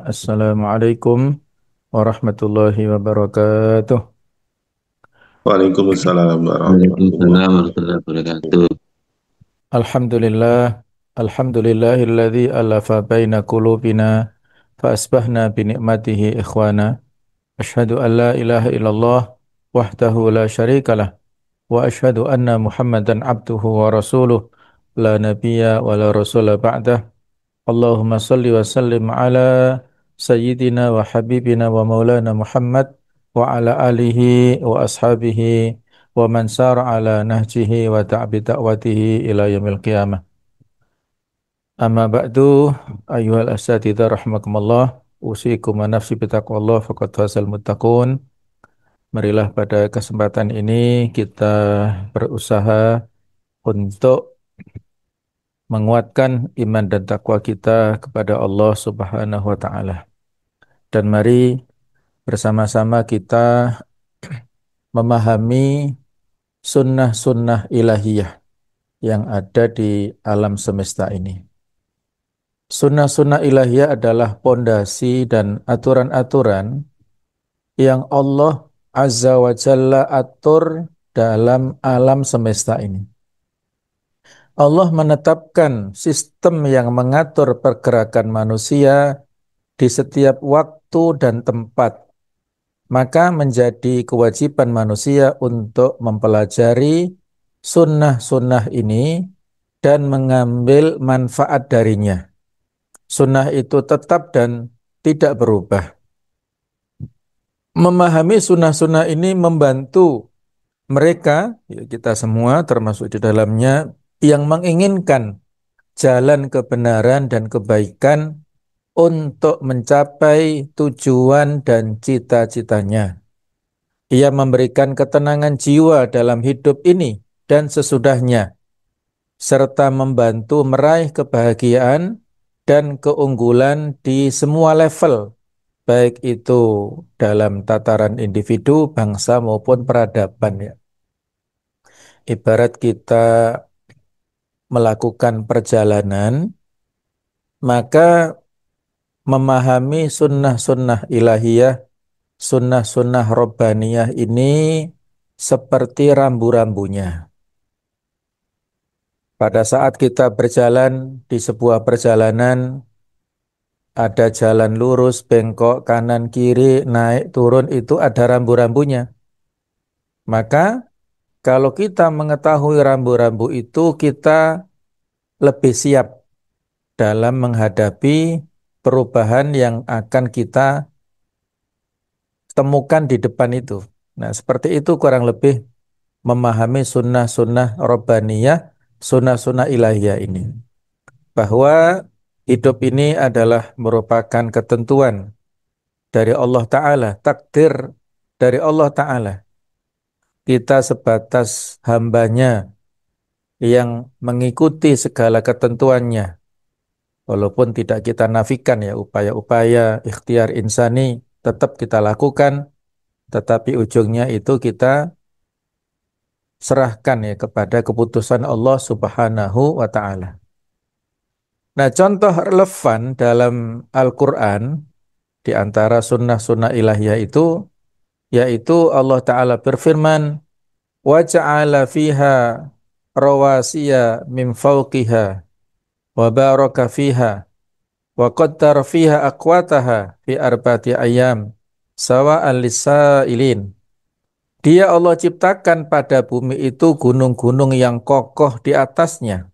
Assalamualaikum warahmatullahi wabarakatuh. Waalaikumsalam warahmatullahi Waalaikumsalam warahmatullahi wabarakatuh. Alhamdulillah, alhamdulillahilladzi alafa baina qulubina fa asbahna bi ni'matihi ikhwana. Asyhadu an la ilaha illallah wahdahu la syarikalah wa asyhadu anna Muhammadan abduhu wa rasuluh la nabiyya wa la rasula ba'dah. Allahumma salli wa sallim ala sayyidina wa habibina wa maulana Muhammad wa ala alihi wa ashabihi wa man sara ala nahjihi wa ta'bi da'watihi ila yaumil qiyamah. Amma ba'du ayyuhal asatidzah rahimakumullah, usikum wa nafsi bitaqwallah faqad fazal muttaqun. Marilah pada kesempatan ini kita berusaha untuk menguatkan iman dan takwa kita kepada Allah Subhanahu wa taala. Dan mari bersama-sama kita memahami sunnah-sunnah ilahiyah yang ada di alam semesta ini. Sunnah-sunnah ilahiyah adalah pondasi dan aturan-aturan yang Allah Azza wa Jalla atur dalam alam semesta ini. Allah menetapkan sistem yang mengatur pergerakan manusia di setiap waktu dan tempat. Maka menjadi kewajiban manusia untuk mempelajari sunnah-sunnah ini dan mengambil manfaat darinya. Sunnah itu tetap dan tidak berubah. Memahami sunnah-sunnah ini membantu mereka, ya kita semua termasuk di dalamnya, yang menginginkan jalan kebenaran dan kebaikan untuk mencapai tujuan dan cita-citanya. Ia memberikan ketenangan jiwa dalam hidup ini dan sesudahnya, serta membantu meraih kebahagiaan dan keunggulan di semua level, baik itu dalam tataran individu, bangsa maupun peradaban. Ya. Ibarat kita melakukan perjalanan, maka memahami sunnah-sunnah ilahiyah, sunnah-sunnah robbaniyah ini seperti rambu-rambunya. Pada saat kita berjalan di sebuah perjalanan, ada jalan lurus, bengkok, kanan, kiri, naik, turun, itu ada rambu-rambunya. Maka kalau kita mengetahui rambu-rambu itu, kita lebih siap dalam menghadapi perubahan yang akan kita temukan di depan itu. Nah, seperti itu kurang lebih memahami sunnah-sunnah robbaniyah, sunnah-sunnah ilahiyah ini. Bahwa hidup ini adalah merupakan ketentuan dari Allah Ta'ala, takdir dari Allah Ta'ala. Kita sebatas hambanya yang mengikuti segala ketentuannya. Walaupun tidak kita nafikan ya, upaya-upaya ikhtiar insani tetap kita lakukan, tetapi ujungnya itu kita serahkan ya kepada keputusan Allah Subhanahu wa Ta'ala. Nah, contoh relevan dalam Al-Quran di antara sunnah-sunnah ilahiyah itu, yaitu Allah Ta'ala berfirman, wa ja'ala fiha rawasiya min fawqiha wa baraka fiha wa qaddara fiha aqwataha fi arba'ati ayyam sawa'an lis-sa'ilin. Dia Allah ciptakan pada bumi itu gunung-gunung yang kokoh di atasnya.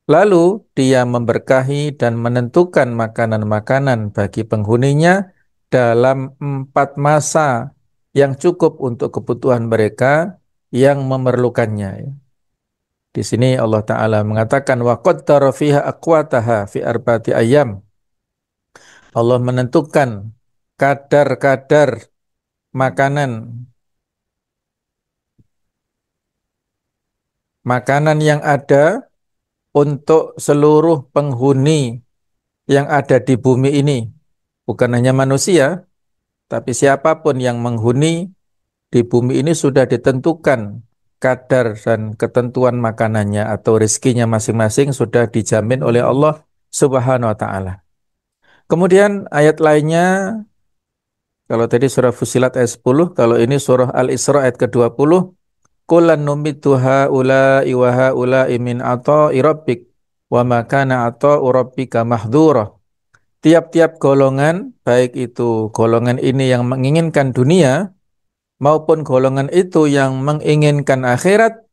Lalu dia memberkahi dan menentukan makanan-makanan bagi penghuninya dalam 4 masa yang cukup untuk kebutuhan mereka yang memerlukannya. Di sini Allah Ta'ala mengatakan wa qaddara fiha aqwataha fi arba'ati ayyam. Allah menentukan kadar-kadar makanan yang ada untuk seluruh penghuni yang ada di bumi ini. Bukan hanya manusia, tapi siapapun yang menghuni di bumi ini sudah ditentukan kadar dan ketentuan makanannya atau rezekinya masing-masing sudah dijamin oleh Allah Subhanahu wa Ta'ala. Kemudian ayat lainnya, kalau tadi surah Fusilat ayat 10, kalau ini surah Al-Isra ayat ke-20, Kullan numittu haula'i wa haula'i min ata'i rabbik wa ma kana ata'u rabbika mahdhura. Tiap-tiap golongan, baik itu golongan ini yang menginginkan dunia maupun golongan itu yang menginginkan akhirat,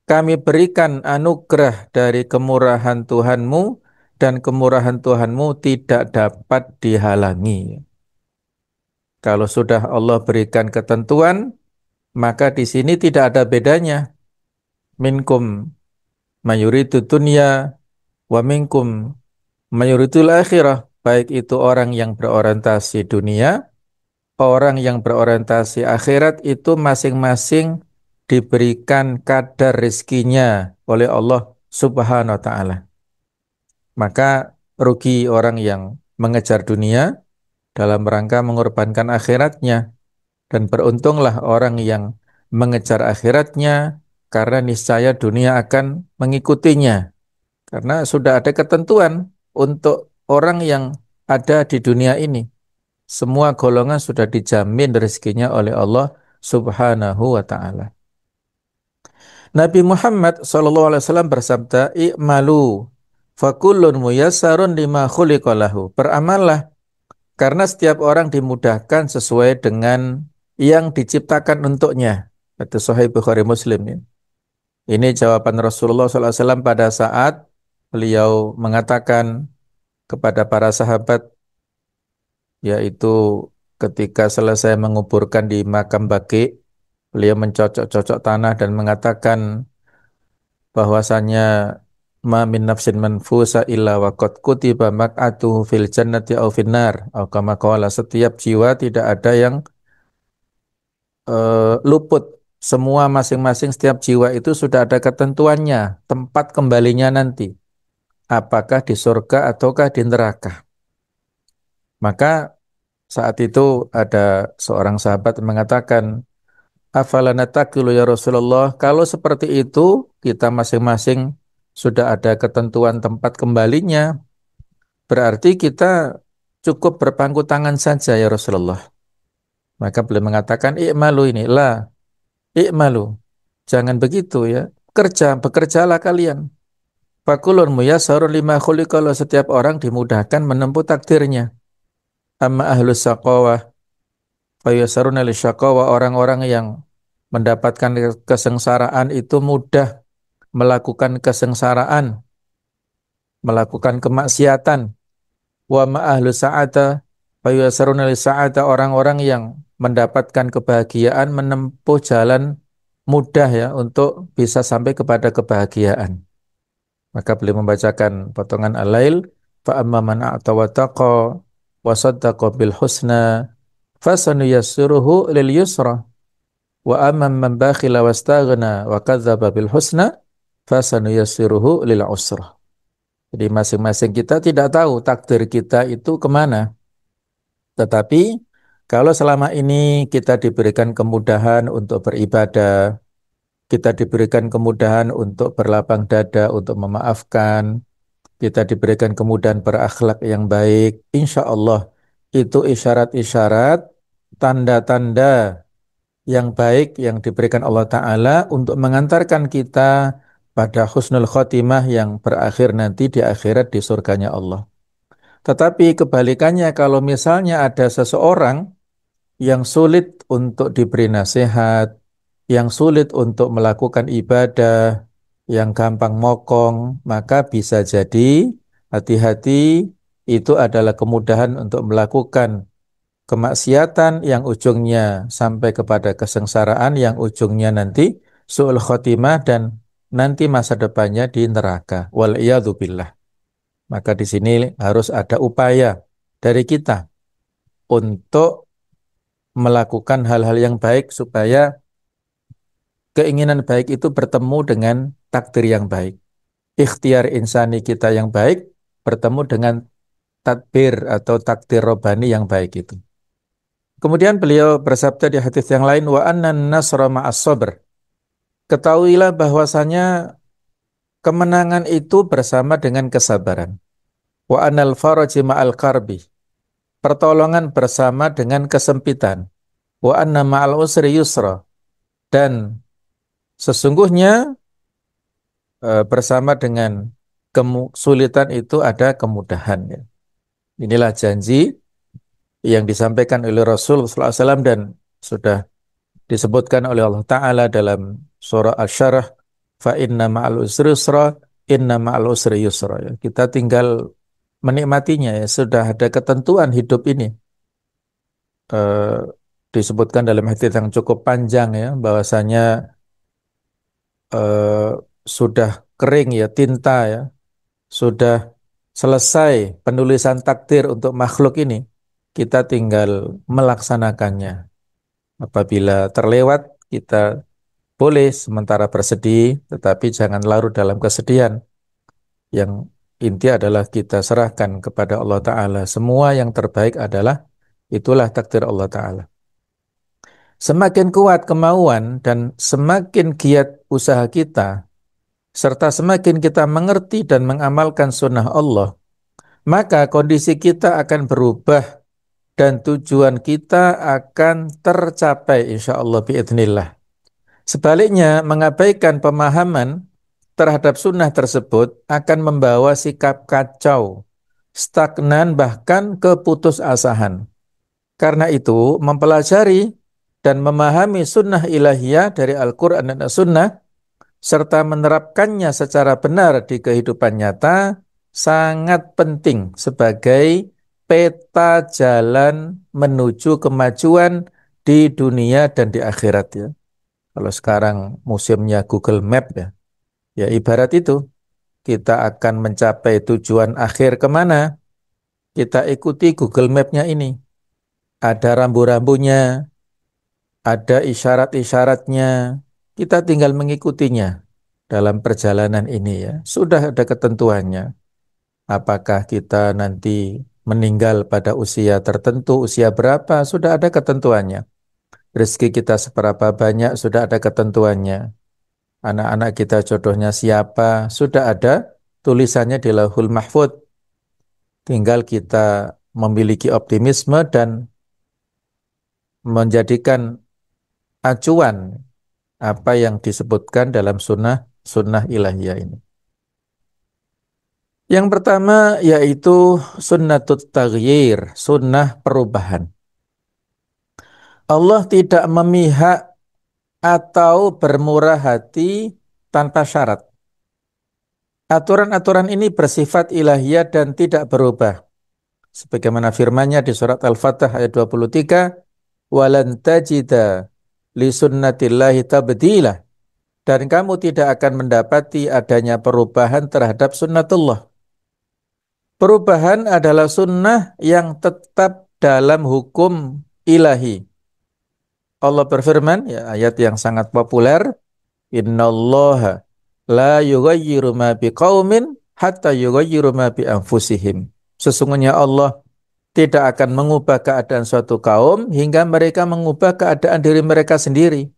kami berikan anugerah dari kemurahan Tuhanmu dan kemurahan Tuhanmu tidak dapat dihalangi. Kalau sudah Allah berikan ketentuan, maka di sini tidak ada bedanya. Minkum mayuridu dunya wa minkum mayuridul akhirah. Baik itu orang yang berorientasi dunia, orang yang berorientasi akhirat itu masing-masing diberikan kadar rezekinya oleh Allah Subhanahu wa taala. Maka rugi orang yang mengejar dunia dalam rangka mengorbankan akhiratnya, dan beruntunglah orang yang mengejar akhiratnya karena niscaya dunia akan mengikutinya. Karena sudah ada ketentuan untuk orang yang ada di dunia ini. Semua golongan sudah dijamin rezekinya oleh Allah Subhanahu wa taala. Nabi Muhammad SAW bersabda, "I'malu fakullun muyassarun lima khuliqa lahu." Beramallah karena setiap orang dimudahkan sesuai dengan yang diciptakan untuknya. Itu Sahih Bukhari Muslim ya. Ini jawaban Rasulullah SAW pada saat beliau mengatakan kepada para sahabat, yaitu ketika selesai menguburkan di makam Baqi, beliau mencocok-cocok tanah dan mengatakan bahwasanya ma min nafsin manfusa illa wa qad kutiba maq'atuhu fil jannati aw finnar, atau kama qala, setiap jiwa tidak ada yang luput. Semua masing-masing setiap jiwa itu sudah ada ketentuannya, tempat kembalinya nanti. Apakah di surga ataukah di neraka. Maka saat itu ada seorang sahabat yang mengatakan, afala nataqilu ya Rasulullah, kalau seperti itu kita masing-masing sudah ada ketentuan tempat kembalinya, berarti kita cukup berpangku tangan saja ya Rasulullah. Maka beliau mengatakan, i'malu ini, la, i'malu. Jangan begitu ya. Bekerjalah kalian. Fakulun muyassarun lima khuliqa lahu, setiap orang dimudahkan menempuh takdirnya. Amma ahlus saqawah fayassaruna lisyaqawah, orang-orang yang mendapatkan kesengsaraan itu mudah melakukan kesengsaraan, melakukan kemaksiatan. Wa ma ahlu sa'ata fayassaruna lisa'ata, orang-orang yang mendapatkan kebahagiaan menempuh jalan mudah ya untuk bisa sampai kepada kebahagiaan. Maka beliau membacakan potongan Al-Lail, fa amma man a'ta wa taqa wa saddaqa bil husna fasanuyassiruhu lil yusra wa amma man bakhila wastaghna wa kadzdzaba bil husna fasanuyassiruhu lil usra. Jadi masing-masing kita tidak tahu takdir kita itu kemana. Tetapi kalau selama ini kita diberikan kemudahan untuk beribadah, kita diberikan kemudahan untuk berlapang dada, untuk memaafkan, kita diberikan kemudahan berakhlak yang baik, insya Allah itu isyarat-isyarat, tanda-tanda yang baik yang diberikan Allah Ta'ala untuk mengantarkan kita pada husnul khotimah yang berakhir nanti di akhirat di surganya Allah. Tetapi kebalikannya, kalau misalnya ada seseorang yang sulit untuk diberi nasihat, yang sulit untuk melakukan ibadah, yang gampang mokong, maka bisa jadi hati-hati, itu adalah kemudahan untuk melakukan kemaksiatan yang ujungnya sampai kepada kesengsaraan, yang ujungnya nanti su'ul khotimah dan nanti masa depannya di neraka. Wal'iyadzubillah. Maka di sini harus ada upaya dari kita untuk melakukan hal-hal yang baik supaya keinginan baik itu bertemu dengan takdir yang baik. Ikhtiar insani kita yang baik bertemu dengan tadbir atau takdir robani yang baik itu. Kemudian beliau bersabda di hadis yang lain, wa annan nasra ma'as sabr. Ketahuilah bahwasanya kemenangan itu bersama dengan kesabaran. Wa anal faraji ma'al karbi. pertolongan bersama dengan kesempitan. Wa anna ma'al usri yusra. Dan sesungguhnya bersama dengan kesulitan itu ada kemudahan. Ya. Inilah janji yang disampaikan oleh Rasul SAW dan sudah disebutkan oleh Allah Ta'ala dalam surah Asy-Syarah, fa inna ma'al usri yusra, inna ma'al usri yusra. Ya. Kita tinggal menikmatinya ya, sudah ada ketentuan hidup ini. Eh, disebutkan dalam hadits yang cukup panjang ya, bahwasanya eh, sudah kering ya tinta ya, sudah selesai penulisan takdir untuk makhluk ini. Kita tinggal melaksanakannya. Apabila terlewat, kita boleh sementara bersedih, tetapi jangan larut dalam kesedihan. Yang inti adalah kita serahkan kepada Allah Ta'ala. Semua yang terbaik adalah itulah takdir Allah Ta'ala. Semakin kuat kemauan dan semakin giat usaha kita, serta semakin kita mengerti dan mengamalkan sunnah Allah, maka kondisi kita akan berubah dan tujuan kita akan tercapai insya Allah biidznillah. Sebaliknya, mengabaikan pemahaman terhadap sunnah tersebut akan membawa sikap kacau, stagnan, bahkan keputusasaan. Karena itu, mempelajari dan memahami sunnah ilahiyah dari Al-Quran dan As-Sunnah, serta menerapkannya secara benar di kehidupan nyata, sangat penting sebagai peta jalan menuju kemajuan di dunia dan di akhirat ya. Kalau sekarang musimnya Google Map ya, ya ibarat itu, kita akan mencapai tujuan akhir kemana, kita ikuti Google Map-nya ini. Ada rambu-rambunya, ada isyarat-isyaratnya, kita tinggal mengikutinya dalam perjalanan ini ya. Sudah ada ketentuannya. Apakah kita nanti meninggal pada usia tertentu, usia berapa, sudah ada ketentuannya. Rezeki kita seberapa banyak, sudah ada ketentuannya. Anak-anak kita jodohnya siapa, sudah ada tulisannya di Lauhul Mahfuz. Tinggal kita memiliki optimisme dan menjadikan acuan apa yang disebutkan dalam sunnah ilahiyah ini. Yang pertama yaitu sunnatut taghyir, sunnah perubahan. Allah tidak memihak atau bermurah hati tanpa syarat. Aturan-aturan ini bersifat ilahiyah dan tidak berubah. Sebagaimana firman-Nya di surat Al-Fatah ayat 23, "Walan tajida li sunnatillahi tabdila." Dan kamu tidak akan mendapati adanya perubahan terhadap sunnatullah. Perubahan adalah sunnah yang tetap dalam hukum ilahi. Allah berfirman, ya, ayat yang sangat populer, "Innallaha la yughayyiru ma biqaumin hatta yughayyiru ma bi anfusihim." Sesungguhnya Allah tidak akan mengubah keadaan suatu kaum hingga mereka mengubah keadaan diri mereka sendiri.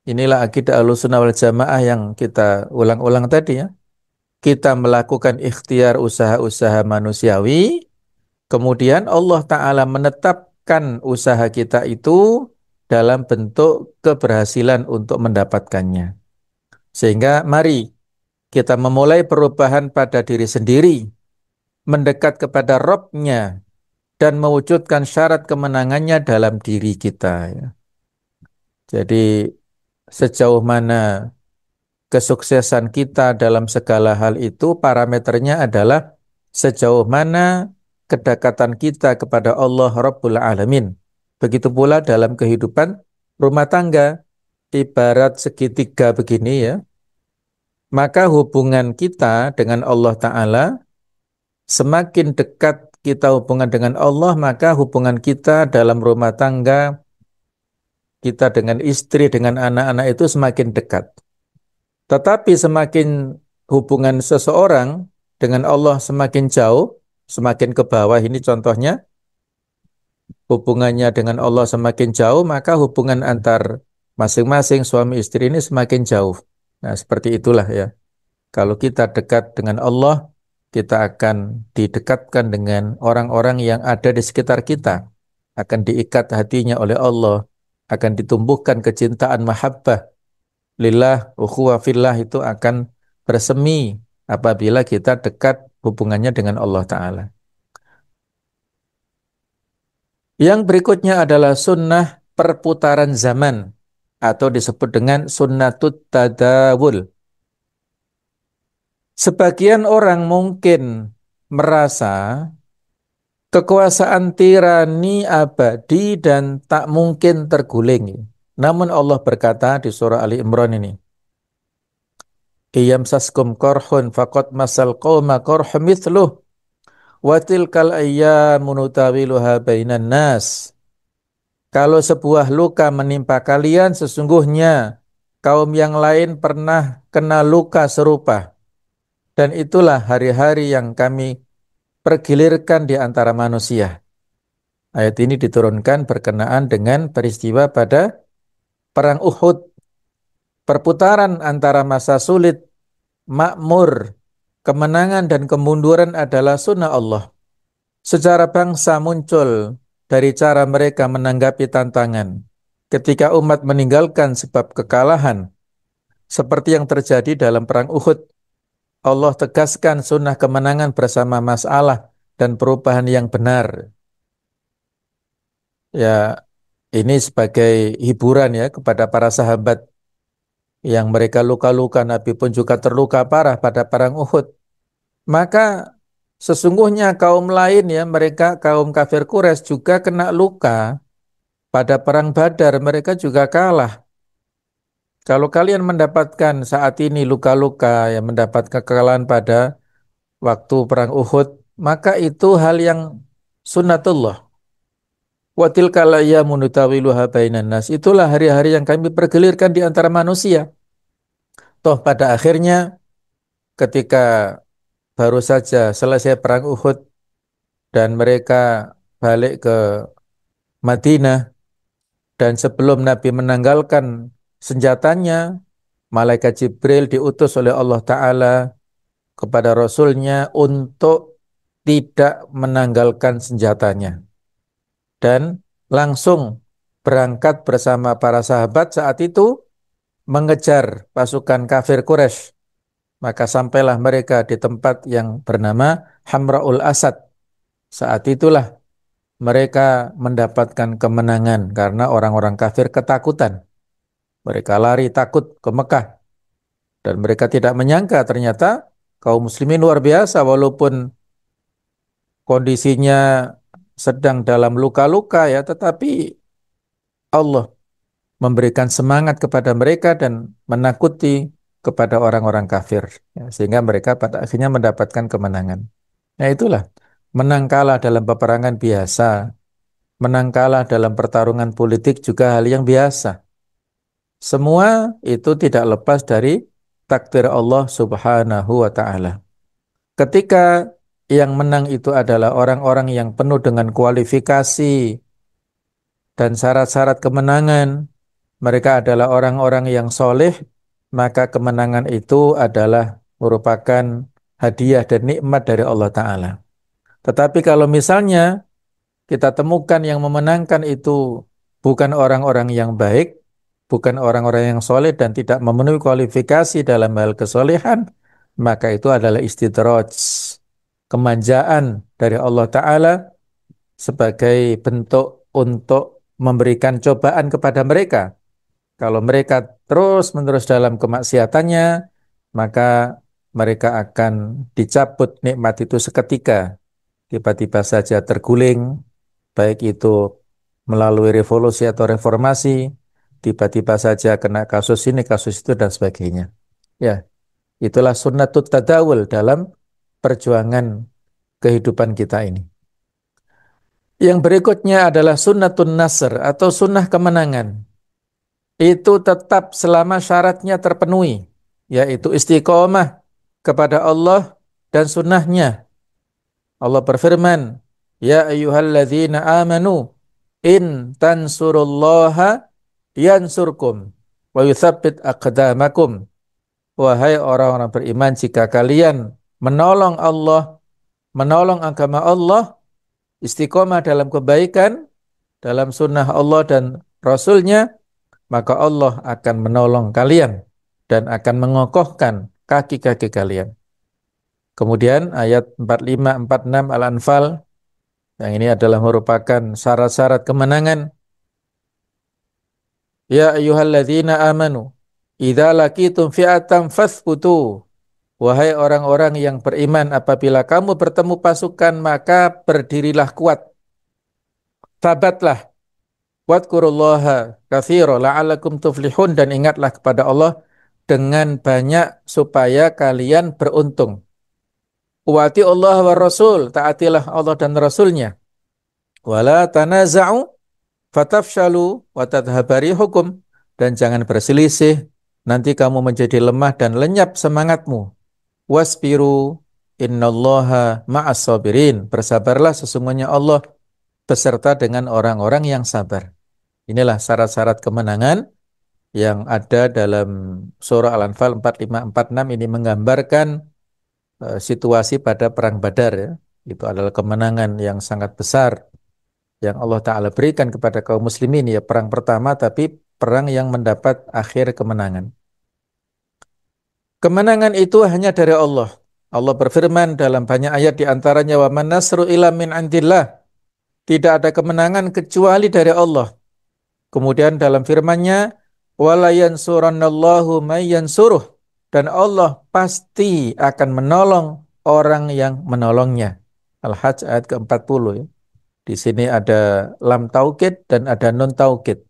Inilah akidah Ahlussunnah wal Jamaah yang kita ulang-ulang tadi ya. Kita melakukan ikhtiar usaha-usaha manusiawi, kemudian Allah Ta'ala menetapkan usaha kita itu dalam bentuk keberhasilan untuk mendapatkannya. Sehingga mari kita memulai perubahan pada diri sendiri, mendekat kepada Rabb-Nya, dan mewujudkan syarat kemenangannya dalam diri kita. Ya. Jadi sejauh mana kesuksesan kita dalam segala hal itu parameternya adalah sejauh mana kedekatan kita kepada Allah Rabbul Alamin. Begitu pula dalam kehidupan rumah tangga, ibarat segitiga begini ya, maka hubungan kita dengan Allah Ta'ala, semakin dekat kita hubungan dengan Allah, maka hubungan kita dalam rumah tangga, kita dengan istri, dengan anak-anak itu semakin dekat. Tetapi semakin hubungan seseorang dengan Allah semakin jauh, semakin ke bawah, ini contohnya, hubungannya dengan Allah semakin jauh, maka hubungan antar masing-masing suami istri ini semakin jauh. Nah, seperti itulah ya. Kalau kita dekat dengan Allah, kita akan didekatkan dengan orang-orang yang ada di sekitar kita, akan diikat hatinya oleh Allah, akan ditumbuhkan kecintaan mahabbah lillah, ukhuwah fillah itu akan bersemi apabila kita dekat hubungannya dengan Allah Ta'ala. Yang berikutnya adalah sunnah perputaran zaman atau disebut dengan sunnatut tadawul. Sebagian orang mungkin merasa kekuasaan tirani abadi dan tak mungkin terguling. Namun Allah berkata di surah Ali Imran ini, "Iyam saskum korhun faqad masal qawma korhum mithluh wa tilkal ayyamu nutawiluha bainan nas." Kalau sebuah luka menimpa kalian, sesungguhnya kaum yang lain pernah kena luka serupa. Dan itulah hari-hari yang kami pergilirkan di antara manusia. Ayat ini diturunkan berkenaan dengan peristiwa pada Perang Uhud. Perputaran antara masa sulit, makmur, kemenangan dan kemunduran adalah sunnah Allah. Secara bangsa muncul dari cara mereka menanggapi tantangan. Ketika umat meninggalkan sebab kekalahan, seperti yang terjadi dalam Perang Uhud, Allah tegaskan sunnah kemenangan bersama masalah dan perubahan yang benar. Ya, ini sebagai hiburan ya kepada para sahabat yang mereka luka-luka, Nabi pun juga terluka parah pada Perang Uhud. Maka sesungguhnya kaum lain ya, mereka kaum kafir Quraisy juga kena luka pada Perang Badar, mereka juga kalah. Kalau kalian mendapatkan saat ini luka-luka yang mendapat kekalahan pada waktu Perang Uhud, maka itu hal yang sunnatullah. Wa tilkal ayyamu nutawiluha bainan nas. Itulah hari-hari yang kami pergelirkan di antara manusia. Toh pada akhirnya ketika baru saja selesai Perang Uhud dan mereka balik ke Madinah, dan sebelum Nabi menanggalkan senjatanya, Malaikat Jibril diutus oleh Allah Ta'ala kepada Rasulnya untuk tidak menanggalkan senjatanya. Dan langsung berangkat bersama para sahabat saat itu mengejar pasukan kafir Quraisy. Maka sampailah mereka di tempat yang bernama Hamra'ul Asad. Saat itulah mereka mendapatkan kemenangan karena orang-orang kafir ketakutan. Mereka lari takut ke Mekah. Dan mereka tidak menyangka ternyata kaum muslimin luar biasa walaupun kondisinya sedang dalam luka-luka ya, tetapi Allah memberikan semangat kepada mereka dan menakuti kepada orang-orang kafir. Ya, sehingga mereka pada akhirnya mendapatkan kemenangan. Nah itulah, menang kalah dalam peperangan biasa, menang kalah dalam pertarungan politik juga hal yang biasa. Semua itu tidak lepas dari takdir Allah Subhanahu wa Ta'ala. Ketika yang menang itu adalah orang-orang yang penuh dengan kualifikasi dan syarat-syarat kemenangan, mereka adalah orang-orang yang soleh, maka kemenangan itu adalah merupakan hadiah dan nikmat dari Allah Ta'ala. Tetapi kalau misalnya kita temukan yang memenangkan itu bukan orang-orang yang baik, bukan orang-orang yang soleh dan tidak memenuhi kualifikasi dalam hal kesolehan, maka itu adalah istidraj, kemanjaan dari Allah Ta'ala sebagai bentuk untuk memberikan cobaan kepada mereka. Kalau mereka terus-menerus dalam kemaksiatannya, maka mereka akan dicabut nikmat itu seketika. Tiba-tiba saja terguling, baik itu melalui revolusi atau reformasi, tiba-tiba saja kena kasus ini, kasus itu, dan sebagainya. Ya, itulah sunnatut tadawul dalam perjuangan kehidupan kita ini. Yang berikutnya adalah sunnatun nasr atau sunnah kemenangan. Itu tetap selama syaratnya terpenuhi, yaitu istiqomah kepada Allah dan sunnahnya. Allah berfirman, "Ya ayyuhalladzina amanu in tansurullaha yansurkum wa yutsabbit aqdamakum." Wahai orang-orang beriman, jika kalian menolong Allah, menolong agama Allah, istiqomah dalam kebaikan, dalam sunnah Allah dan Rasulnya, maka Allah akan menolong kalian dan akan mengokohkan kaki-kaki kalian. Kemudian ayat 45, 46 Al-Anfal, yang ini adalah merupakan syarat-syarat kemenangan. Ya ayyuhalladzina amanu, idza laqitum fi'atan fathbutu. Wahai orang-orang yang beriman, apabila kamu bertemu pasukan, maka berdirilah kuat. Tabatlah. Wadkurullaha katsira la'allakum tuflihun, dan ingatlah kepada Allah dengan banyak supaya kalian beruntung. Wa Allah wa Rasul, taatilah Allah dan Rasulnya. Wala tanaza'u fatafshalu wa tadhhabari hukum, dan jangan berselisih, nanti kamu menjadi lemah dan lenyap semangatmu. Wasbiru innallaha ma'as sabirin, bersabarlah, sesungguhnya Allah beserta dengan orang-orang yang sabar. Inilah syarat-syarat kemenangan yang ada dalam surah Al-Anfal 45-46. Ini menggambarkan situasi pada perang Badar ya. Itu adalah kemenangan yang sangat besar yang Allah Ta'ala berikan kepada kaum muslimin, ya, perang pertama tapi perang yang mendapat akhir kemenangan. Kemenangan itu hanya dari Allah. Allah berfirman dalam banyak ayat, di antaranya wa man nasru illa min indillah. Tidak ada kemenangan kecuali dari Allah. Kemudian dalam firman-Nya, wala yansurannallahu may yansuruh, dan Allah pasti akan menolong orang yang menolongnya. Al-Hajj ayat ke-40 ya. Di sini ada lam taukid dan ada nun taukid.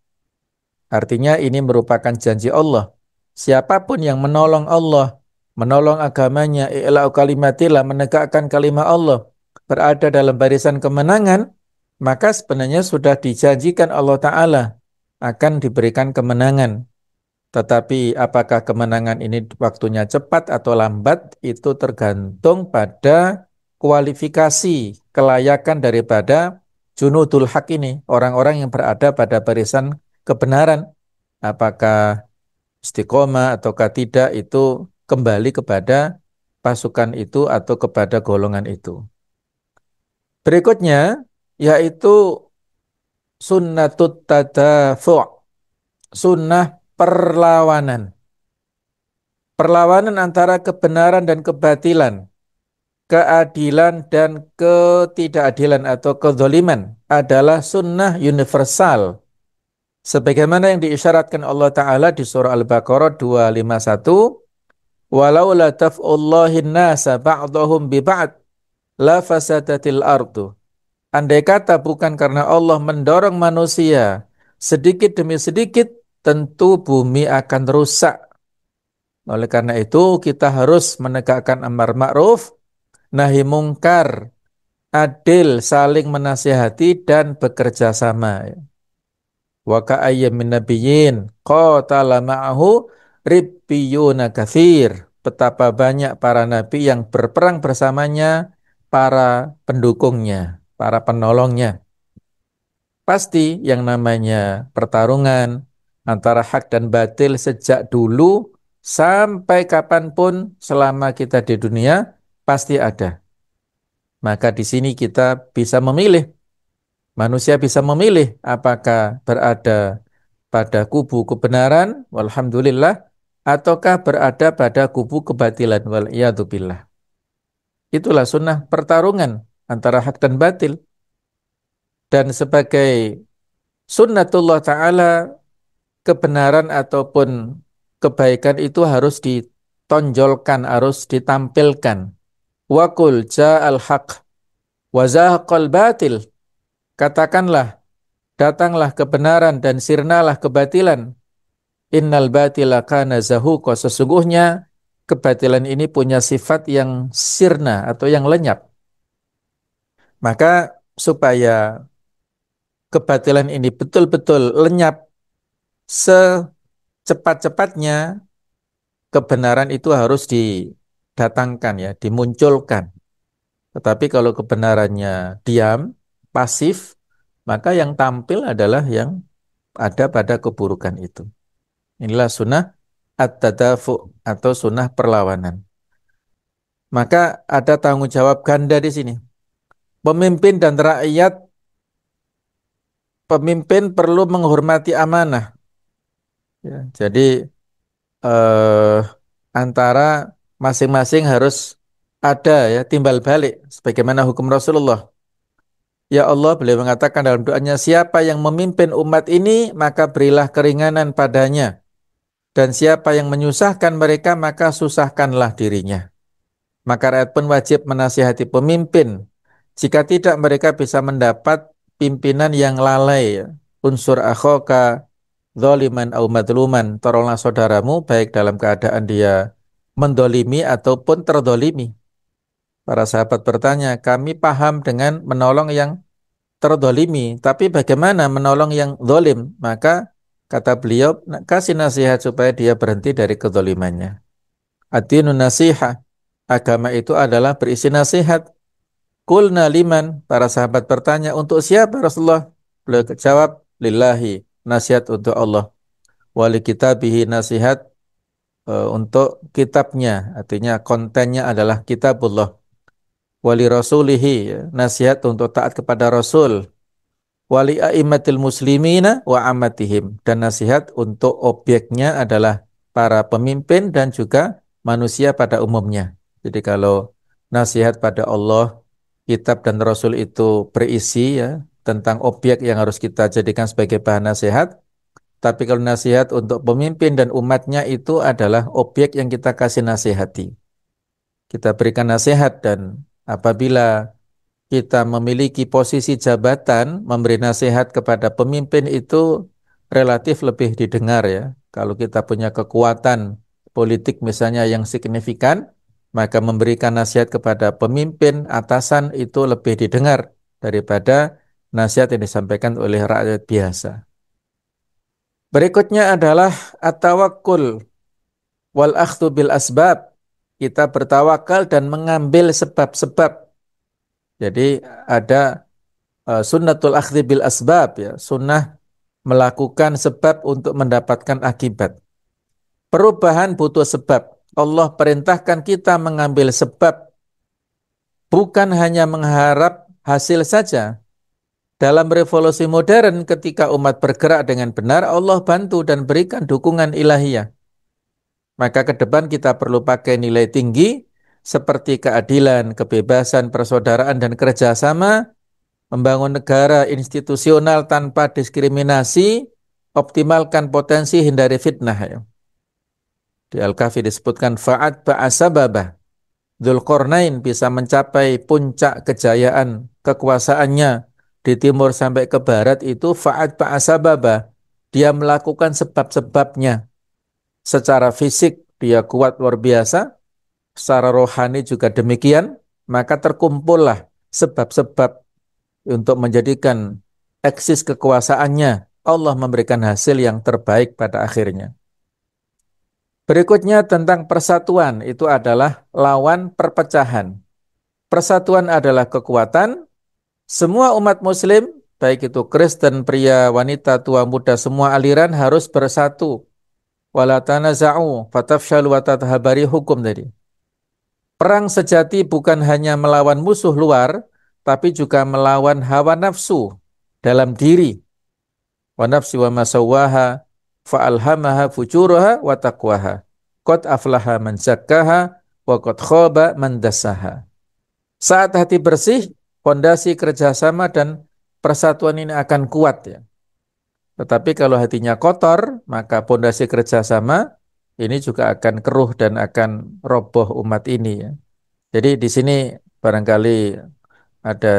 Artinya ini merupakan janji Allah. Siapapun yang menolong Allah, menolong agamanya, i'la'u kalimatillah, menegakkan kalimat Allah, berada dalam barisan kemenangan, maka sebenarnya sudah dijanjikan Allah Ta'ala akan diberikan kemenangan. Tetapi apakah kemenangan ini waktunya cepat atau lambat, itu tergantung pada kualifikasi kelayakan daripada junudul haq ini, orang-orang yang berada pada barisan kebenaran. Apakah istiqomah ataukah tidak, itu kembali kepada pasukan itu atau kepada golongan itu. Berikutnya yaitu sunnatut tadafu', sunnah perlawanan. Perlawanan antara kebenaran dan kebatilan, keadilan dan ketidakadilan atau kezaliman adalah sunnah universal. Sebagaimana yang diisyaratkan Allah Ta'ala di surah Al-Baqarah 251, walau la taf'ullahin nasa ba'dahum bi ba'd la fasadatil ardu. Andai kata bukan karena Allah mendorong manusia sedikit demi sedikit, tentu bumi akan rusak. Oleh karena itu kita harus menegakkan amar ma'ruf, nahi mungkar, adil, saling menasihati dan bekerja sama. Wa ka'ayyam min nabiyyin qatala ma'ahu ribbiyuna katsir. Betapa banyak para nabi yang berperang bersamanya para pendukungnya, para penolongnya. Pasti yang namanya pertarungan antara hak dan batil sejak dulu sampai kapanpun selama kita di dunia pasti ada. Maka di sini kita bisa memilih. Manusia bisa memilih apakah berada pada kubu kebenaran, walhamdulillah, ataukah berada pada kubu kebatilan, waliyadzubillah. Itulah sunnah pertarungan antara hak dan batil. Dan sebagai sunnatullah ta'ala, kebenaran ataupun kebaikan itu harus ditonjolkan, harus ditampilkan. Wa qul ja'al haq wa zahaqal batil. Katakanlah, datanglah kebenaran dan sirnalah kebatilan. Innal batila kana zahuqa, sesungguhnya kebatilan ini punya sifat yang sirna atau yang lenyap. Maka supaya kebatilan ini betul-betul lenyap, secepat-cepatnya kebenaran itu harus didatangkan ya, dimunculkan. Tetapi kalau kebenarannya diam, pasif, maka yang tampil adalah yang ada pada keburukan itu. Inilah sunnah at-tadafu' atau sunnah perlawanan. Maka ada tanggung jawab ganda di sini. Pemimpin dan rakyat, pemimpin perlu menghormati amanah. Ya, jadi eh, antara masing-masing harus ada ya timbal balik sebagaimana hukum Rasulullah. Ya Allah, beliau mengatakan dalam doanya, siapa yang memimpin umat ini maka berilah keringanan padanya, dan siapa yang menyusahkan mereka maka susahkanlah dirinya. Maka rakyat pun wajib menasihati pemimpin. Jika tidak, mereka bisa mendapat pimpinan yang lalai, ya. Unsur akhoka dzaliman au madluman, tolonglah saudaramu baik dalam keadaan dia mendolimi ataupun terdolimi. Para sahabat bertanya, kami paham dengan menolong yang terdolimi, tapi bagaimana menolong yang dolim? Maka kata beliau, kasih nasihat supaya dia berhenti dari kedolimannya. Ad-dinu nasihah, agama itu adalah berisi nasihat. Qulna liman, para sahabat bertanya, untuk siapa Rasulullah? Beliau jawab, lillahi, nasihat untuk Allah. Wali kitabihi, nasihat untuk kitabnya, artinya kontennya adalah kitabullah. Wali rasulihi, ya, nasihat untuk taat kepada Rasul. Wali a'immatil muslimina wa ammatihim, dan nasihat untuk objeknya adalah para pemimpin dan juga manusia pada umumnya. Jadi kalau nasihat pada Allah, kitab dan Rasul itu berisi ya tentang objek yang harus kita jadikan sebagai bahan nasihat, tapi kalau nasihat untuk pemimpin dan umatnya itu adalah objek yang kita kasih nasihati. Kita berikan nasihat, dan apabila kita memiliki posisi jabatan, memberi nasihat kepada pemimpin itu relatif lebih didengar ya. Kalau kita punya kekuatan politik misalnya yang signifikan, maka memberikan nasihat kepada pemimpin atasan itu lebih didengar daripada nasihat yang disampaikan oleh rakyat biasa. Berikutnya adalah at-tawakkul wal akhdhu bil asbab. Kita bertawakal dan mengambil sebab-sebab. Jadi ada sunnatul akhdhi bil asbab ya, sunnah melakukan sebab untuk mendapatkan akibat. Perubahan butuh sebab. Allah perintahkan kita mengambil sebab, bukan hanya mengharap hasil saja. Dalam revolusi modern ketika umat bergerak dengan benar, Allah bantu dan berikan dukungan ilahiyah. Maka ke depan kita perlu pakai nilai tinggi seperti keadilan, kebebasan, persaudaraan, dan kerjasama, membangun negara institusional tanpa diskriminasi, optimalkan potensi, hindari fitnah. Ya. Di Al-Kahfi disebutkan fa'ad ba'asababah. Dzulqarnain bisa mencapai puncak kejayaan kekuasaannya di timur sampai ke barat itu fa'ad ba'asababah. Dia melakukan sebab-sebabnya. Secara fisik dia kuat luar biasa, secara rohani juga demikian, maka terkumpullah sebab-sebab untuk menjadikan eksis kekuasaannya. Allah memberikan hasil yang terbaik pada akhirnya. Berikutnya tentang persatuan, itu adalah lawan perpecahan. Persatuan adalah kekuatan. Semua umat muslim, baik itu Kristen, pria, wanita, tua, muda, semua aliran harus bersatu. Wala tanaza'u fatafshalu wa tathabari, hukum tadi. Perang sejati bukan hanya melawan musuh luar, tapi juga melawan hawa nafsu dalam diri. Wa nafsi wa masawwaha fa'alhamaha fujuraha wa taqwaha. Qad aflaha man zakkaha wa qad khaba man dassaha. Saat hati bersih, fondasi kerjasama dan persatuan ini akan kuat ya. Tetapi kalau hatinya kotor, maka fondasi kerjasama ini juga akan keruh dan akan roboh umat ini ya. Jadi di sini barangkali ada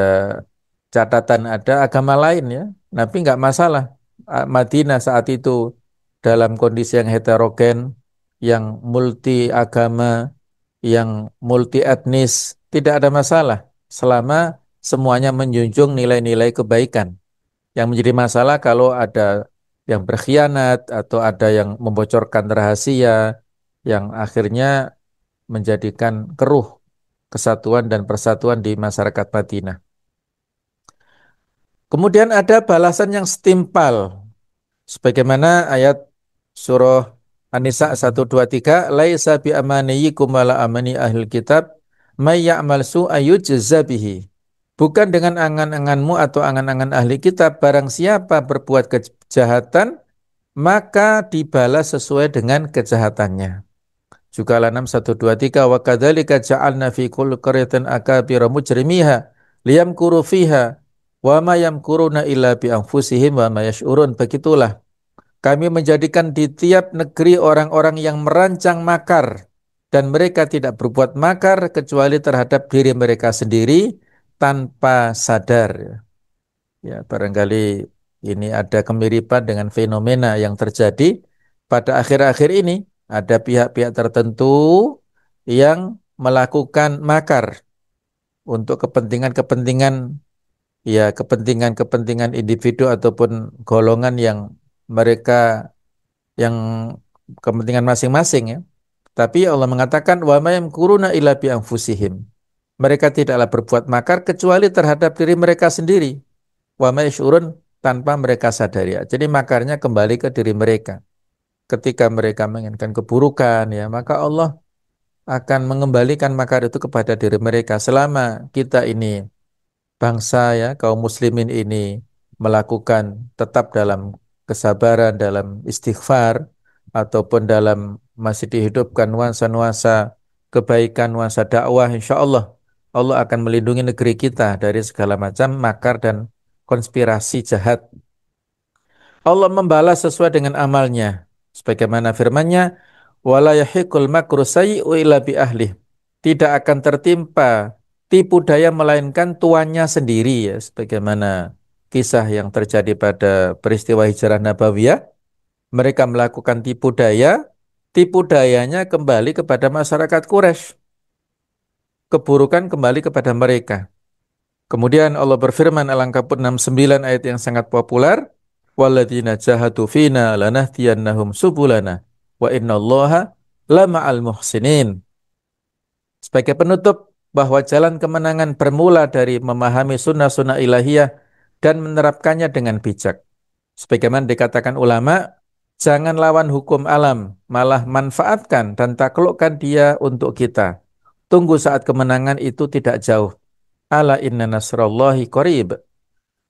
catatan, ada agama lain ya. Nabi nggak masalah. Madinah saat itu dalam kondisi yang heterogen, yang multi agama, yang multi etnis, tidak ada masalah selama semuanya menjunjung nilai-nilai kebaikan. Yang menjadi masalah kalau ada yang berkhianat atau ada yang membocorkan rahasia yang akhirnya menjadikan keruh kesatuan dan persatuan di masyarakat Madinah. Kemudian ada balasan yang setimpal. Sebagaimana ayat surah An-Nisa 123, laisa bi amaniyikum wala amani ahlil kitab, may ya'mal su'a yujza bihi. Bukan dengan angan-anganmu atau angan-angan ahli kitab, barang siapa berbuat kejahatan, maka dibalas sesuai dengan kejahatannya. Juga Al-An'am 123, wa kadzalika ja'alna fi kulli qaryatin akabira mujrimiha liyamkuru fiha wa ma yamkuruna illa bi anfusihim wa ma yash'urun. Begitulah kami menjadikan di tiap negeri orang-orang yang merancang makar dan mereka tidak berbuat makar kecuali terhadap diri mereka sendiri tanpa sadar. Ya, barangkali ini ada kemiripan dengan fenomena yang terjadi pada akhir-akhir ini. Ada pihak-pihak tertentu yang melakukan makar untuk kepentingan-kepentingan, ya kepentingan-kepentingan individu ataupun golongan yang mereka yang kepentingan masing-masing ya. Tapi Allah mengatakan wa ma yamkuruna illa bi anfusihim. Mereka tidaklah berbuat makar kecuali terhadap diri mereka sendiri. Wa ma yash'urun, tanpa mereka sadari. Jadi makarnya kembali ke diri mereka. Ketika mereka menginginkan keburukan ya, maka Allah akan mengembalikan makar itu kepada diri mereka. Selama kita ini bangsa ya, kaum muslimin ini melakukan tetap dalam kesabaran, dalam istighfar, ataupun dalam masih dihidupkan nuansa-nuansa kebaikan, nuansa dakwah, insya Allah Allah akan melindungi negeri kita dari segala macam makar dan konspirasi jahat. Allah membalas sesuai dengan amalnya. Sebagaimana firman-Nya, wala yahiqul makru sayyi'u illa bi ahlih. Tidak akan tertimpa tipu daya melainkan tuannya sendiri ya, sebagaimana kisah yang terjadi pada peristiwa hijrah Nabawiyah. Mereka melakukan tipu dayanya kembali kepada masyarakat Quraisy. Keburukan kembali kepada mereka. Kemudian Allah berfirman Al-Ankabut 69 ayat yang sangat populer, walladzina jahadu fina lanahdiyannahum subulana wa innallaha lama'al muhsinin. Sebagai penutup bahwa jalan kemenangan bermula dari memahami sunnah-sunnah ilahiyah dan menerapkannya dengan bijak. Sebagaimana dikatakan ulama, jangan lawan hukum alam, malah manfaatkan dan taklukkan dia untuk kita. Tunggu saat kemenangan itu tidak jauh. Ala inna nasrallahi qarib.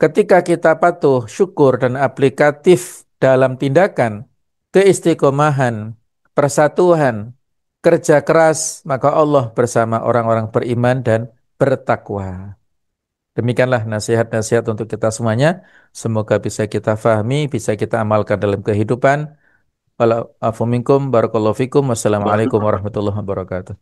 Ketika kita patuh, syukur dan aplikatif dalam tindakan, keistiqomahan, persatuan, kerja keras, maka Allah bersama orang-orang beriman dan bertakwa. Demikianlah nasihat-nasihat untuk kita semuanya. Semoga bisa kita fahami, bisa kita amalkan dalam kehidupan. Wa'alaikum warahmatullahi wabarakatuh. Wassalamualaikum warahmatullahi wabarakatuh.